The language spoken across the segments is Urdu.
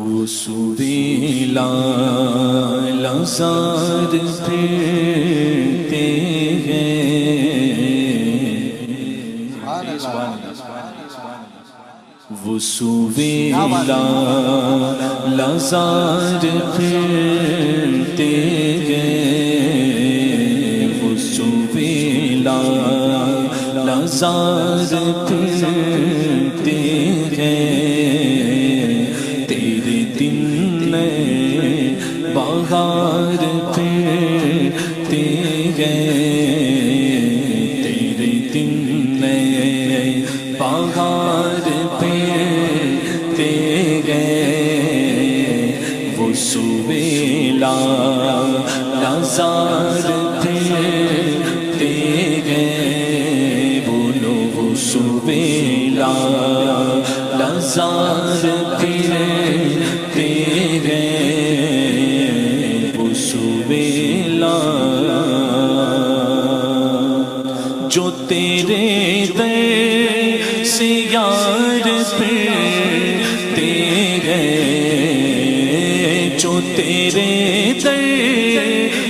وہ سویلا لازار پھرتے ہیں، وہ سویلا لازار پھرتے ہیں، وہ سویلا لازار پھرتے ہیں، تیرے دن میں بہار پھرتے ہیں، تیرے دن میں بہار پھرتے ہیں، وہ سویلا لازار پھرتے ہیں، بولو وہ سویلا لازار پھرتے ہیں، وہ سویلا جو تیرے در سے یار پھرتے ہیں، جو تیرے در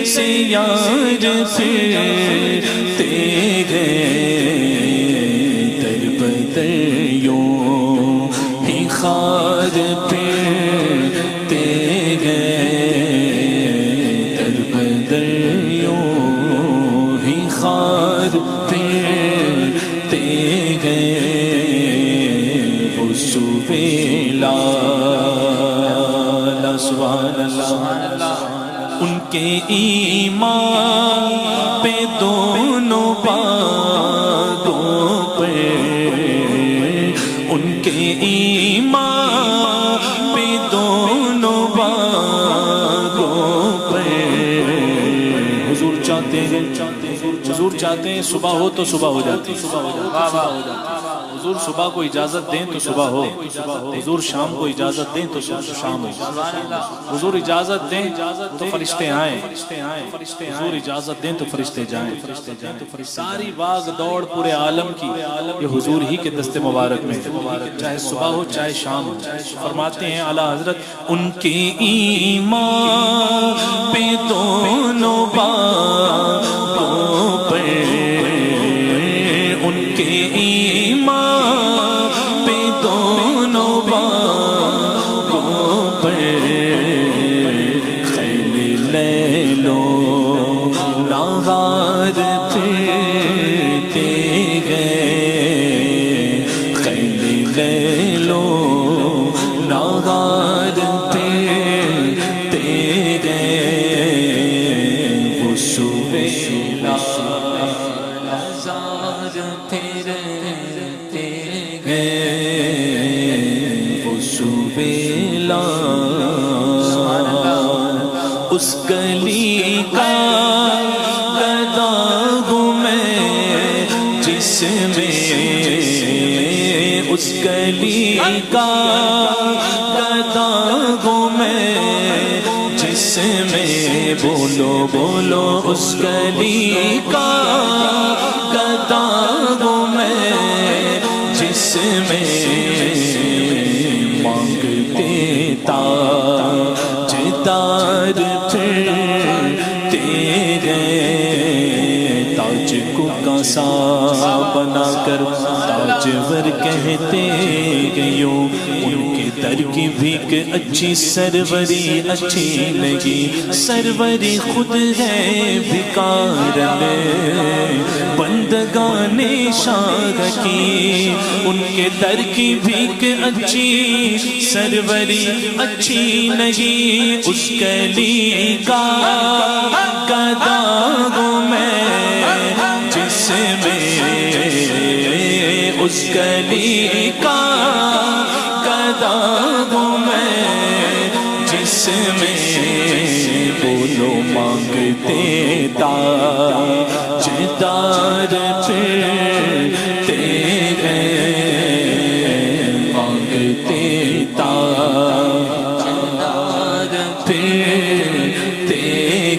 سے یار پھرتے ہیں، در بدر یوں ہی خار پھرتے ہیں، در بدر یوں ہی خار پھرتے ہیں، وہ سویلا سبحان اللہ، ان کے ایمان پہ دونوں باتوں پر، ان کے ایمان پہ دونوں باتوں پر، حضور چاہتے ہیں، حضور چاہتے ہیں صبح ہو تو صبح ہو جاتی، حضور صبح کو اجازت دیں تو صبح ہو، حضور شام کو اجازت دیں تو شام ہو، حضور اجازت دیں تو فرشتے آئیں، حضور اجازت دیں تو فرشتے جائیں، ساری باغ دوڑ پورے عالم کی یہ حضور ہی کے دست مبارک میں، چاہے صبح ہو چاہے شام ہو۔ فرماتے ہیں اعلیٰ حضرت ان کے ایمان پہ دونوں باتوں پر، ان کے ایمان پہ دونوں باتوں پر، خیل لیلو نہار پھرتے ہیں، خیل لیلو نہار پھرتے ہیں، وہ سویلا لازار پھرتے ہیں، وہ سویلا اس گلی کا گدا ہوں میں جس میں، اس گلی کا گدا ہوں میں جس میں، بولو بولو اس گلی کا گدا ہوں میں جس میں، مانگتے تاجدار پھرتے ہیں، تاج کو کاسا بنا کر تاجور کہتے گئیوں، ان کے در کی بھیک اچھی سروری اچھی لگی، سروری خود ہے بھکار میں بندگان شاہ کی، ان کے در کی بھیک اچھی سروری اچھی لگی، اس گلی کا گدا ہوں میں جس میں، اس گلی کا گدا ہوں میں جس میں، بولو مانگتے تاجدار پھرتے ہیں، مانگتے تاجدار پھرتے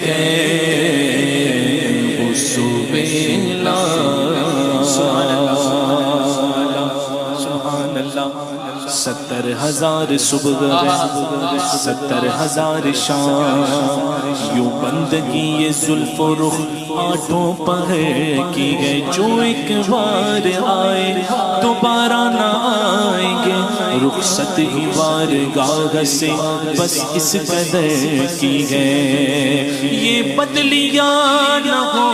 ہیں، وہ سویلا سبحان اللہ 70,000 ہزار صبح ہے 70,000 شام، یوں بندگی یہ زلف و رخ آٹھوں پر کی گئے، جو ایک بار آئے دوبارہ نہ آئیں گے، رخصت ہی بارگاہ سے بس اس قدر کی گئے، یہ بدلیاں نہ ہو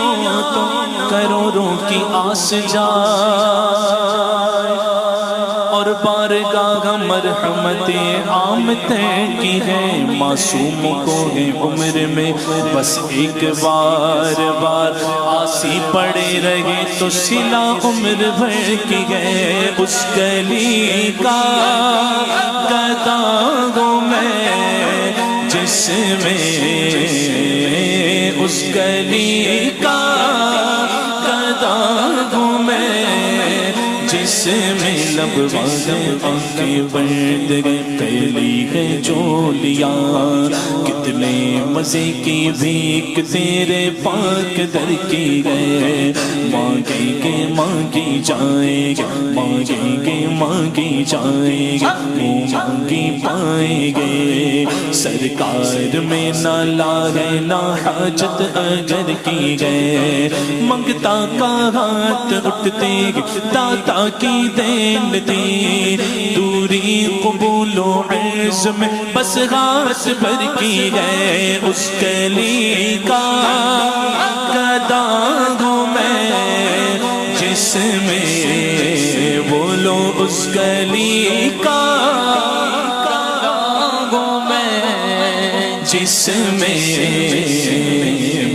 تو کروڑوں کی آس جائے، اور بارگاہ مرحمت عام طے کی ہے، معصوم کو ہے عمر میں بس ایک بار آسی پڑے رہے تو صلہ عمر بھر کی ہے، اس گلی کا گدا ہوں میں جس میں، اس گلی کا گدا ہوں میں جس میں لب آنکھیں بند پہلی ہے جو لیا، کتنے مزے کی بھیک تیرے پاک در کی گئے، مانگیں گے مانگی جائیں گے، مانگیں گے مانگی جائیں گے، مانگی پائیں گے، سرکار میں نہ لاغے نہ حاجت اگر کی گئے، منگتا کا ہاتھ اٹھتے داتا کی دین دی، دوری قبول و عز میں بس ہاتھ بھر کی گئے، اس گلی کا گدا ہوں میں جس میں، بولو اس گلی کا گدا ہوں میں جس میں،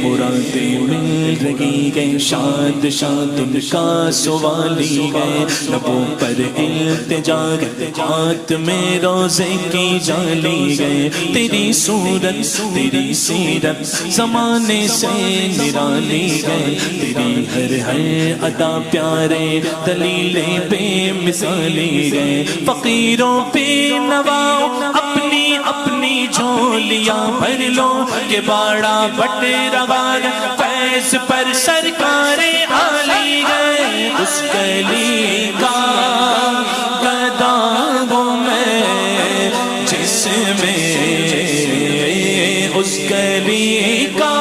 مرادیں مل رہی گئے، شاد شاد ان کا سوالی گئے، لبوں پر التجا گئے، ہاتھ میں روزے کی جالی گئے، تیری صورت تیری سیرت زمانے سے نرالی گئے، تیری ہر ادا پیارے دلیلیں بے مثالی گئے، فقیروں پہ نواؤ اپنی اپنی جھولیاں بھر لو کہ باڑا بٹ رہا ہے، فیض پر سرکار عالی گئے، اس گلی کا گدا ہوں میں جس میں، اس گلی کا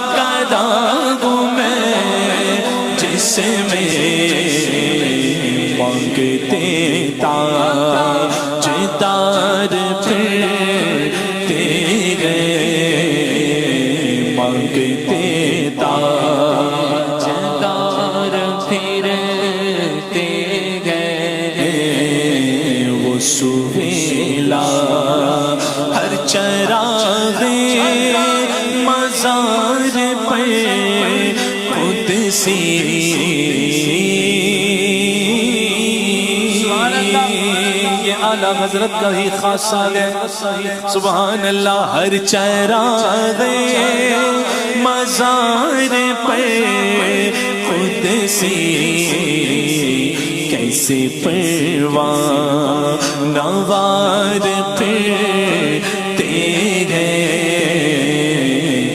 گدا ہوں میں جس میں، مانگتے تاجدار پھرتے گئے، مانگتے تاجدار پھرتے گئے، وہ سہیلا ہر چراغ مزار پر قدسی، اعلیٰ حضرت کا ہی خاصہ ہے، سبحان اللہ، ہر چراغ مزار پر قدسی، کیسے پروان نوار پھرتے گئے،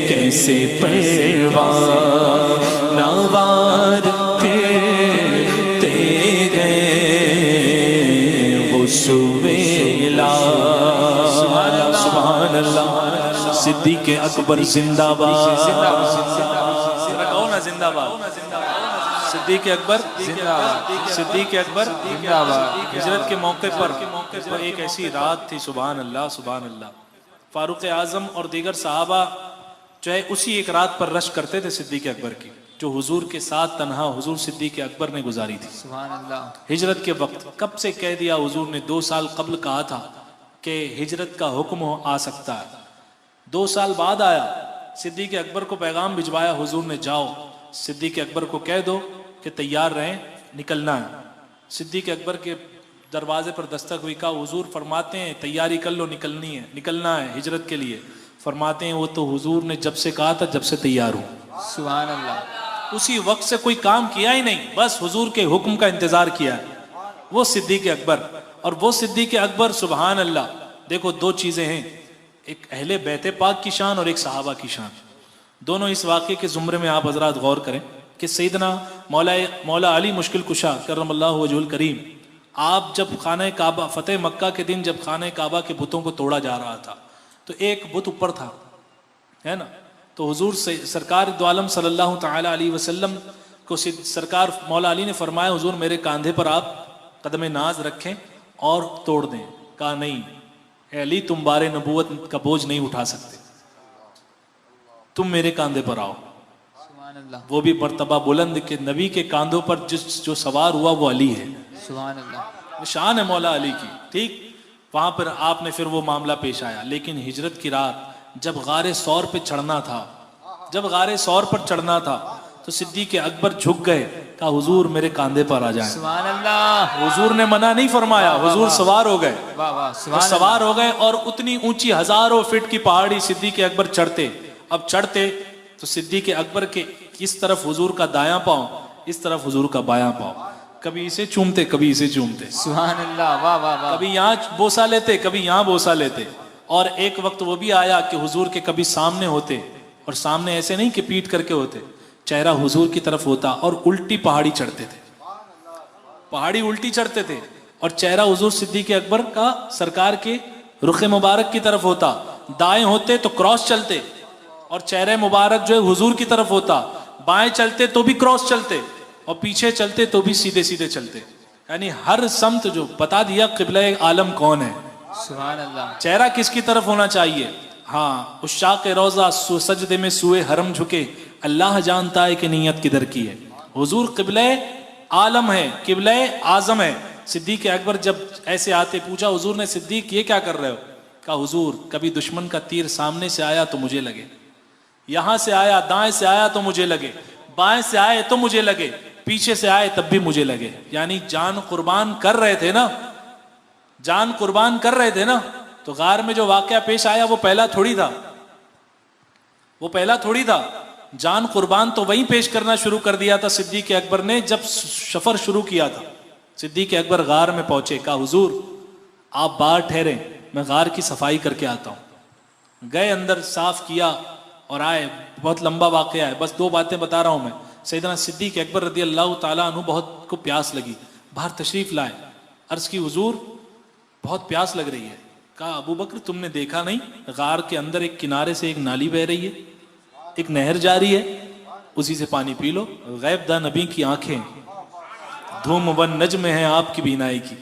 کیسے پروان نوار پھرتے گئے، وہ سویلا، سبحان اللہ، صدیق اکبر زندہ باد، زندہ باد، صدیق اکبر زندہ باد، صدیق اکبر زندہ باد۔ ہجرت کے موقع پر ایک ایسی رات تھی، سبحان اللہ سبحان اللہ، فاروق اعظم اور دیگر صحابہ جو ہے اسی ایک رات پر رشک کرتے تھے صدیق اکبر کی، جو حضور کے ساتھ تنہا حضور صدیق اکبر نے گزاری تھی، سبحان اللہ، ہجرت کے وقت۔ کب سے کہہ دیا حضور نے؟ 2 سال قبل کہا تھا کہ ہجرت کا حکم آ سکتا ہے، 2 سال بعد آیا، صدیق اکبر کو پیغام بھجوایا حضور نے، جاؤ صدیق اکبر کو کہہ دو کہ تیار رہیں، نکلنا ہے۔ صدیق اکبر کے دروازے پر دستک ہوئی، کہا حضور فرماتے ہیں تیاری کر لو، نکلنا ہے ہجرت کے لیے۔ فرماتے ہیں وہ تو حضور نے جب سے کہا تھا جب سے تیار ہوں، سبحان اللہ، اسی وقت سے کوئی کام کیا ہی نہیں، بس حضور کے حکم کا انتظار کیا ہے، وہ صدیق اکبر۔ اور وہ صدیق اکبر، سبحان اللہ، دیکھو 2 چیزیں ہیں، ایک اہل بیت پاک کی شان اور ایک صحابہ کی شان، دونوں اس واقعے کے زمرے میں آپ حضرات غور کریں کہ سیدنا مولا علی مشکل کشا کرم اللہ وجہ الکریم، آپ جب خانہ کعبہ فتح مکہ کے دن جب خانہ کعبہ کے بتوں کو توڑا جا رہا تھا تو ایک بت اوپر تھا، ہے نا، تو حضور سے سرکار دو عالم صلی اللہ تعالی علیہ وسلم کو سرکار مولا علی نے فرمایا حضور میرے کاندھے پر آپ قدم ناز رکھیں اور توڑ دیں. کہا نہیں اے علی تم بار نبوت کا بوجھ نہیں اٹھا سکتے، تم میرے کاندھے پر آؤ. سبحان اللہ. وہ بھی مرتبہ بلند کہ نبی کے کاندھوں پر جو سوار ہوا وہ علی ہے. سبحان اللہ. شان ہے مولا علی کی. ٹھیک، وہاں پر آپ نے پھر وہ معاملہ پیش آیا. لیکن ہجرت کی رات جب غار ثور پہ چڑھنا تھا، جب غار ثور پر چڑھنا تھا تو صدیق اکبر جھک گئے، کہا حضور میرے کاندھے پر آ جائیں. سبحان اللہ. حضور نے منع نہیں فرمایا، حضور سوار ہو گئے. واہ واہ. وہ سوار ہو گئے اور اتنی اونچی ہزاروں فٹ کی پہاڑی صدیق اکبر چڑھتے. اب چڑھتے تو صدیق اکبر کے اس طرف حضور کا دایاں پاؤں، اس طرف حضور کا بایاں پاؤں، کبھی اسے چومتے کبھی اسے چومتے، سبحان اللہ. واہ واہ واہ. کبھی یہاں بوسہ لیتے کبھی یہاں بوسہ لیتے. اور ایک وقت وہ بھی آیا کہ حضور کے کبھی سامنے ہوتے، اور سامنے ایسے نہیں کہ پیٹ کر کے ہوتے، چہرہ حضور کی طرف ہوتا اور الٹی پہاڑی چڑھتے تھے، پہاڑی الٹی چڑھتے تھے اور چہرہ حضور صدیق اکبر کا سرکار کے رخ مبارک کی طرف ہوتا. دائیں ہوتے تو کراس چلتے اور چہرہ مبارک جو ہے حضور کی طرف ہوتا. بائیں چلتے تو بھی کراس چلتے اور پیچھے چلتے تو بھی سیدھے سیدھے چلتے. یعنی ہر سمت جو بتا دیا قبلہ عالم کون ہے. سبحان اللہ. چہرہ کس کی طرف ہونا چاہیے؟ ہاں، عشاق روضہ سجدے میں سوئے حرم جھکے، اللہ جانتا ہے کہ نیت کدھر کی ہے. حضور قبلہ عالم ہے، قبلہ اعظم ہے. صدیق اکبر جب ایسے آتے پوچھا حضور نے صدیق یہ کیا کر رہے ہو؟ کہا حضور کبھی دشمن کا تیر سامنے سے آیا تو مجھے لگے، یہاں سے آیا دائیں سے آیا تو مجھے لگے، بائیں سے آئے تو مجھے لگے، پیچھے سے آئے تب بھی مجھے لگے. یعنی جان قربان کر رہے تھے نا، جان قربان کر رہے تھے نا. تو غار میں جو واقعہ پیش آیا وہ پہلا تھوڑی تھا، وہ پہلا تھوڑی تھا. جان قربان تو وہیں پیش کرنا شروع کر دیا تھا صدیق اکبر نے جب سفر شروع کیا تھا. صدیق اکبر غار میں پہنچے، کہا حضور آپ باہر ٹھہرے میں غار کی صفائی کر کے آتا ہوں. گئے اندر صاف کیا اور آئے. بہت لمبا واقعہ ہے، بس دو باتیں بتا رہا ہوں میں. سیدنا صدیق اکبر رضی اللہ تعالیٰ عنہ بہت کو پیاس لگی، باہر تشریف لائے. عرض کی حضور بہت پیاس لگ رہی ہے. کہا ابو بکر تم نے دیکھا نہیں غار کے اندر ایک کنارے سے ایک نالی بہ رہی ہے، ایک نہر جاری ہے، اسی سے پانی پی لو. غیب داں نبی کی آنکھیں دھوم ون نجم ہیں آپ کی بینائی کی.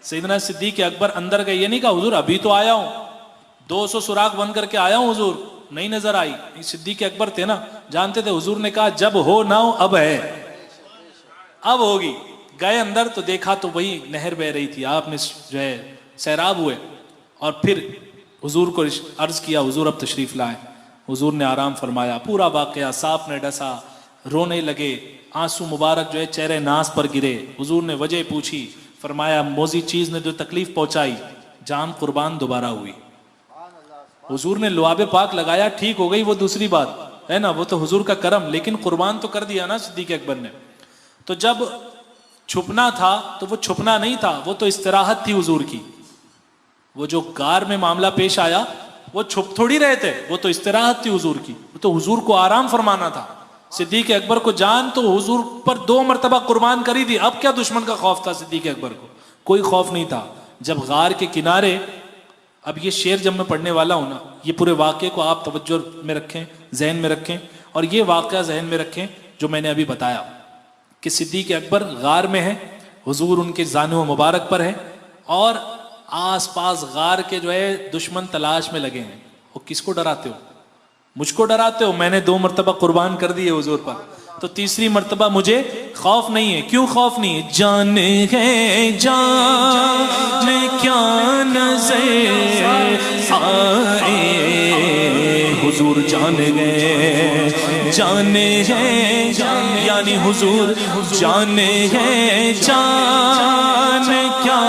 سیدنا صدیق اکبر اندر گئے، یہ نہیں کہا حضور ابھی تو آیا ہوں، 200 سوراخ بن کر کے آیا ہوں حضور، نہیں نظر آئی. صدیق اکبر تھے نا، جانتے تھے. حضور نے کہا جب ہو نہ ہو اب ہے، اب ہوگی. گئے اندر تو دیکھا تو وہی نہر بہ رہی تھی. آپ نے جو ہے سیراب ہوئے اور پھر حضور کو عرض کیا حضور اب تشریف لائے. حضور نے آرام فرمایا. پورا واقعہ صاف نے ڈسا، رونے لگے، آنسو مبارک جو ہے چہرے ناز پر گرے. حضور نے وجہ پوچھی، فرمایا موذی چیز نے جو تکلیف پہنچائی جان قربان دوبارہ ہوئی. حضور نے لعاب پاک لگایا، ٹھیک ہو گئی، وہ دوسری بات ہے نا، وہ تو حضور کا کرم، لیکن قربان تو کر دیا نا صدیق اکبر نے. تو جب چھپنا تھا تو وہ چھپنا نہیں تھا، وہ تو استراحت تھی حضور کی. وہ جو غار میں معاملہ پیش آیا وہ چھپ تھوڑی رہے تھے، وہ تو استراحت تھی حضور کی، وہ تو حضور کو آرام فرمانا تھا. صدیق اکبر کو جان تو حضور پر 2 مرتبہ قربان کری تھی، اب کیا دشمن کا خوف تھا صدیق اکبر کو؟ کوئی خوف نہیں تھا. جب غار کے کنارے، اب یہ شعر جب میں پڑھنے والا ہوں نا، یہ پورے واقعے کو آپ توجہ میں رکھیں، ذہن میں رکھیں، اور یہ واقعہ ذہن میں رکھیں جو میں نے ابھی بتایا کہ صدیق اکبر غار میں ہے، حضور ان کے زانو مبارک پر ہے، اور آس پاس غار کے جو ہے دشمن تلاش میں لگے ہیں. وہ کس کو ڈراتے ہو؟ مجھ کو ڈراتے ہو؟ میں نے 2 مرتبہ قربان کر دیے حضور پر، تو تیسری مرتبہ مجھے خوف نہیں ہے. کیوں خوف نہیں ہے؟ جان ہے جان کیا نظر آئے حضور، جان گئے جان ہے یعنی حضور، جان ہے جان کیا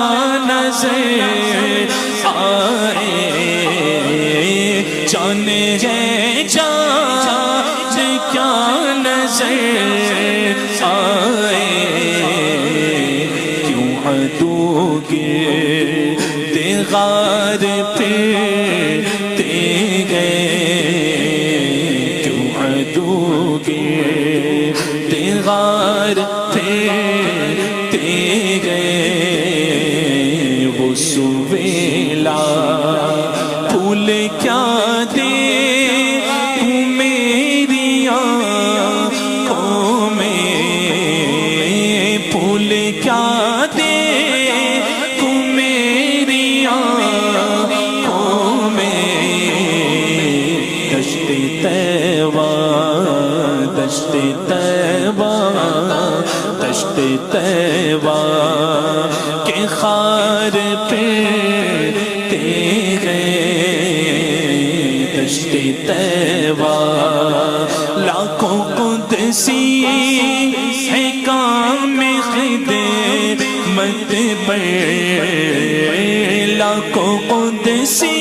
نظر آئے، جان ہے جان کیا نظر آئے. کیوں عدو کے غار پھرتے گئے، کیوں عدو کے غار پھرتے گئے. پھول کیا دیکھوں میری آنکھوں میں، پھول کیا دیکھوں میری آنکھوں میں، دشت طیبہ دشت طیبہ دشت طیبہ کے خار پھرتے گئے، دشت طیبہ لاکھوں قدسی ہے کام خدمت پر، لاکھوں قدسی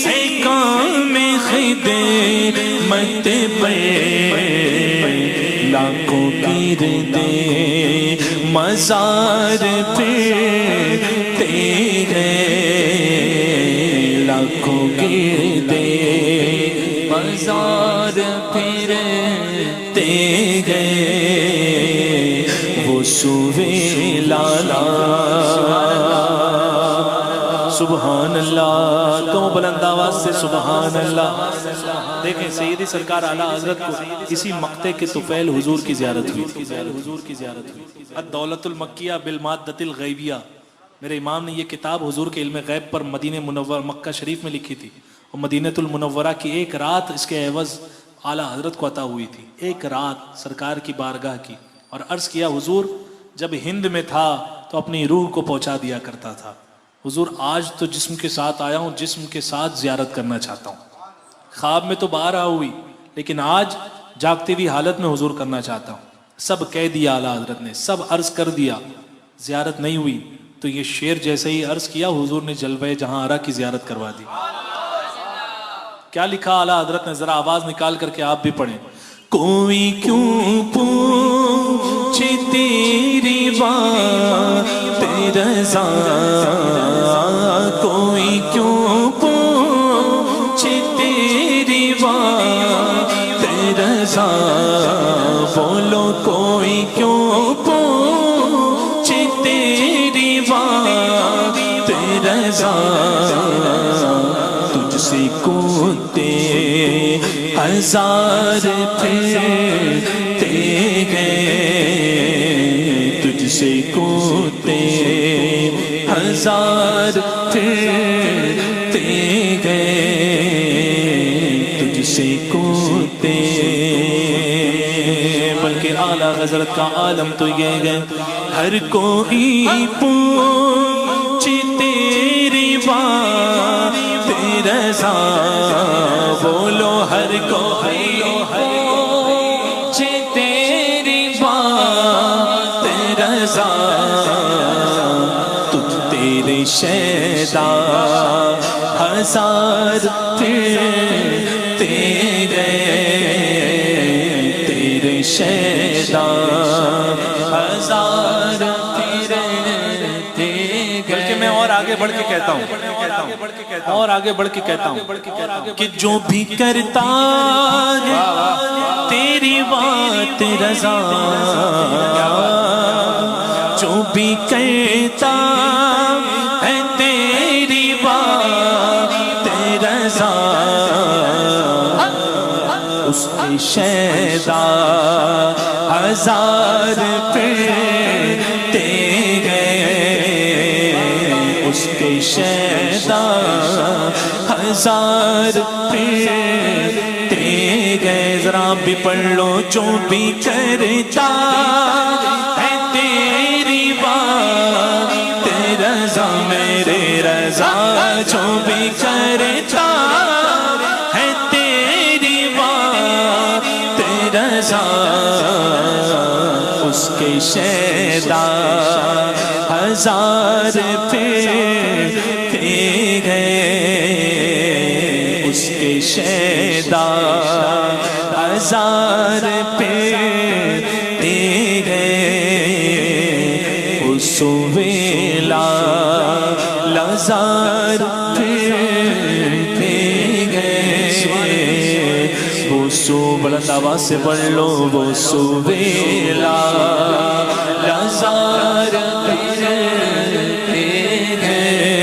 ہے کام خدمت پر، لاکھوں گردے مزار پھرتے گئے، لاکھوں گردے مزار پھرتے گئے، وہ سوے لالا سبحان اللہ، کہو بلند آواز سے سبحان اللہ۔ دیکھیں سیدی سرکار اعلیٰ حضرت کو اسی مقطع کے طفیل حضور کی زیارت ہوئی، الدولت المکیہ بالمادۃ الغیبیہ۔ میرے امام نے یہ کتاب حضور کے علم غیب پر مدینہ منورہ مکہ شریف میں لکھی تھی، اور مدینہ المنورہ کی ایک رات اس کے عوض اعلیٰ حضرت کو عطا ہوئی تھی، ایک رات سرکار کی بارگاہ کی، اور عرض کیا حضور جب ہند میں تھا تو اپنی روح کو پہنچا دیا کرتا تھا، حضور آج تو جسم کے ساتھ آیا ہوں، جسم کے ساتھ زیارت کرنا چاہتا ہوں، خواب میں تو باہر ہوئی لیکن آج جاگتی ہوئی حالت میں حضور کرنا چاہتا ہوں۔ سب کہہ دیا اعلیٰ حضرت نے، سب عرض کر دیا، زیارت نہیں ہوئی، تو یہ شعر جیسے ہی عرض کیا حضور نے جلوہ جہاں آرا کی زیارت کروا دی۔ کیا لکھا اعلیٰ حضرت نے، ذرا آواز نکال کر کے آپ بھی پڑھیں۔ کوئی کیوں پوچھے تیری بات رضا، کوئی کیوں پوچھے تیری بات رضا، بولو کوئی کیوں پوچھے تیری بات رضا، تجھ سے کوتے ہزار پھرتے گئے، تجھ سے کوتے ہزار پھرتے گئے، تجھ سے کوتے، بلکہ اعلیٰ حضرت کا عالم تو یہ ہے، ہر کوئی پوچھے تیری بات رضا، بولو ہر کوئی پوچھے تیری بات رضا، تجھ تیرے شیدا ہزار پھرتے گئے، تیرے شیدا ہزار پھرتے گئے۔ بلکہ میں اور آگے بڑھ کے کہتا ہوں، اور آگے بڑھ کے کہتا ہوں کہ جو بھی کرتا ہے تیری بات رضا، جو بھی کرتا ہے تیری بات رضا، اس کی شیدا ہزار پھرتے گئے، اس کے شیدا ہزار پھرتے گئے۔ ذرا بھی پڑھ لو، جو بھی کرتا ہے تیری بات رضا، میرے رضا، جو بھی کرتا ہے تیری بات رضا، اس کے شیدا ہزار پھرتے گئے، اس کے شیدا ہزار پھرتے گئے، اس ویلا لزار پھرتے گئے، وہ سو بلند آواز سے پڑھ لو، وہ سو ویلا لزار پھرتے گئے،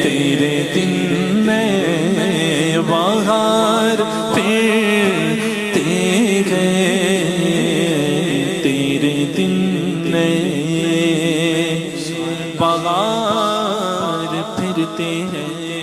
تیرے دن پھرتے گئے تیرے دن نئے بہار پھرتے ہیں